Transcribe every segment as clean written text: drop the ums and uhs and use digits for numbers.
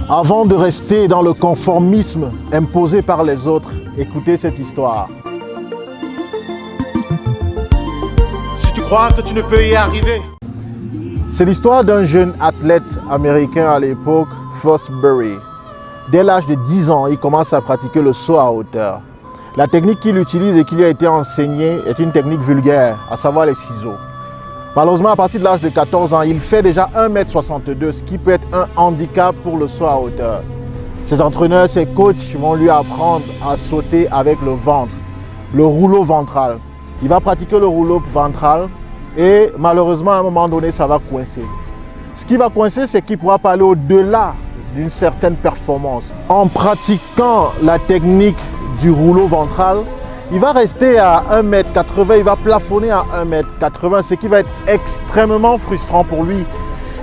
Avant de rester dans le conformisme imposé par les autres, écoutez cette histoire. Si tu crois que tu ne peux y arriver. C'est l'histoire d'un jeune athlète américain à l'époque, Fosbury. Dès l'âge de 10 ans, il commence à pratiquer le saut à hauteur. La technique qu'il utilise et qui lui a été enseignée est une technique vulgaire, à savoir les ciseaux. Malheureusement, à partir de l'âge de 14 ans, il fait déjà 1,62 m, ce qui peut être un handicap pour le saut à hauteur. Ses entraîneurs, ses coachs vont lui apprendre à sauter avec le ventre, le rouleau ventral. Il va pratiquer le rouleau ventral et malheureusement, à un moment donné, ça va coincer. Ce qui va coincer, c'est qu'il ne pourra pas aller au-delà d'une certaine performance. En pratiquant la technique du rouleau ventral, il va rester à 1,80 m, il va plafonner à 1,80 m, ce qui va être extrêmement frustrant pour lui.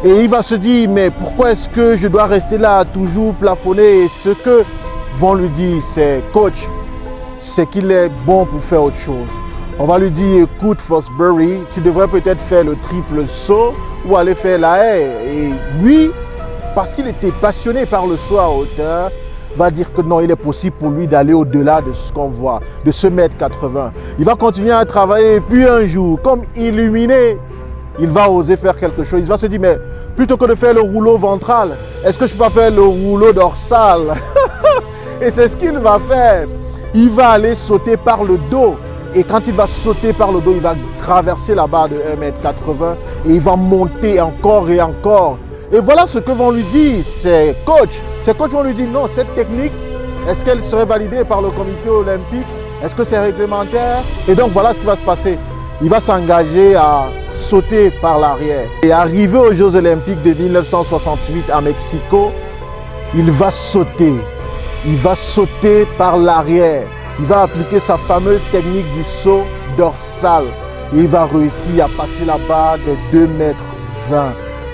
Et il va se dire, mais pourquoi est-ce que je dois rester là, toujours plafonner? Et ce que vont lui dire ses coachs, c'est qu'il est bon pour faire autre chose. On va lui dire, écoute Fosbury, tu devrais peut-être faire le triple saut ou aller faire la haie. Et lui, parce qu'il était passionné par le saut à hauteur, va dire que non, il est possible pour lui d'aller au-delà de ce qu'on voit, de ce 1,80 m. Il va continuer à travailler et puis un jour, comme illuminé, il va oser faire quelque chose. Il va se dire, mais plutôt que de faire le rouleau ventral, est-ce que je peux pas faire le rouleau dorsal? Et c'est ce qu'il va faire. Il va aller sauter par le dos. Et quand il va sauter par le dos, il va traverser la barre de 1,80 m et il va monter encore et encore. Et voilà ce que vont lui dire ses coachs. Ses coachs vont lui dire non, cette technique, est-ce qu'elle serait validée par le comité olympique? Est-ce que c'est réglementaire? Et donc voilà ce qui va se passer. Il va s'engager à sauter par l'arrière. Et arrivé aux Jeux olympiques de 1968 à Mexico, il va sauter. Il va sauter par l'arrière. Il va appliquer sa fameuse technique du saut dorsal. Et il va réussir à passer la barre des 2,20 m.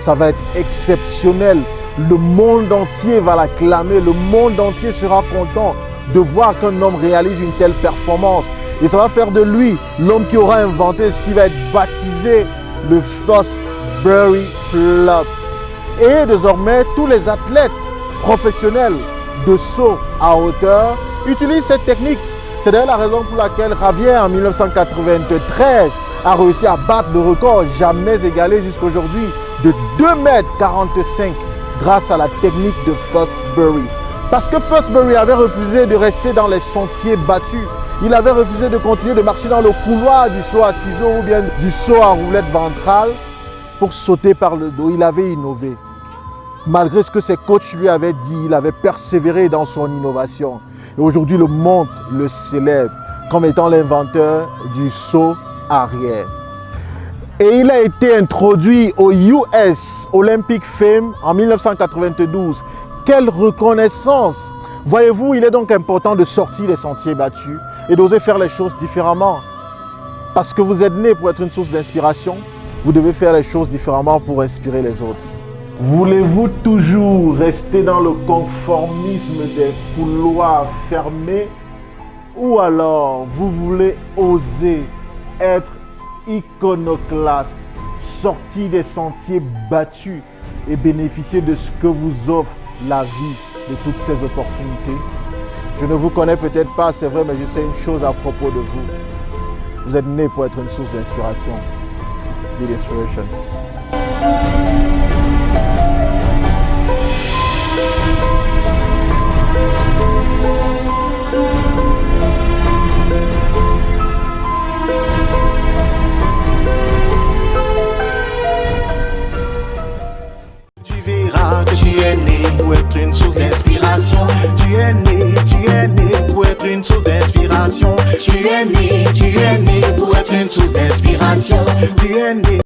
Ça va être exceptionnel. Le monde entier va l'acclamer. Le monde entier sera content de voir qu'un homme réalise une telle performance. Et ça va faire de lui l'homme qui aura inventé ce qui va être baptisé le Fosbury Flop. Et désormais, tous les athlètes professionnels de saut à hauteur utilisent cette technique. C'est d'ailleurs la raison pour laquelle Javier, en 1993, a réussi à battre le record jamais égalé jusqu'à aujourd'hui de 2,45 m grâce à la technique de Fosbury. Parce que Fosbury avait refusé de rester dans les sentiers battus. Il avait refusé de continuer de marcher dans le couloir du saut à ciseaux ou bien du saut à roulette ventrale pour sauter par le dos. Il avait innové. Malgré ce que ses coachs lui avaient dit, il avait persévéré dans son innovation. Et aujourd'hui, le monde le célèbre comme étant l'inventeur du saut arrière. Et il a été introduit au US Olympic Fame en 1992. Quelle reconnaissance! Voyez-vous, il est donc important de sortir des sentiers battus et d'oser faire les choses différemment. Parce que vous êtes né pour être une source d'inspiration, vous devez faire les choses différemment pour inspirer les autres. Voulez-vous toujours rester dans le conformisme des couloirs fermés ou alors vous voulez oser être iconoclaste, sortir des sentiers battus et bénéficier de ce que vous offre la vie, de toutes ces opportunités? Je ne vous connais peut-être pas, c'est vrai, mais je sais une chose à propos de vous. Vous êtes né pour être une source d'inspiration. Be the inspiration. Que tu es né pour être une source d'inspiration. Tu es né pour être une source d'inspiration. Tu es né pour être une source d'inspiration. Tu es né.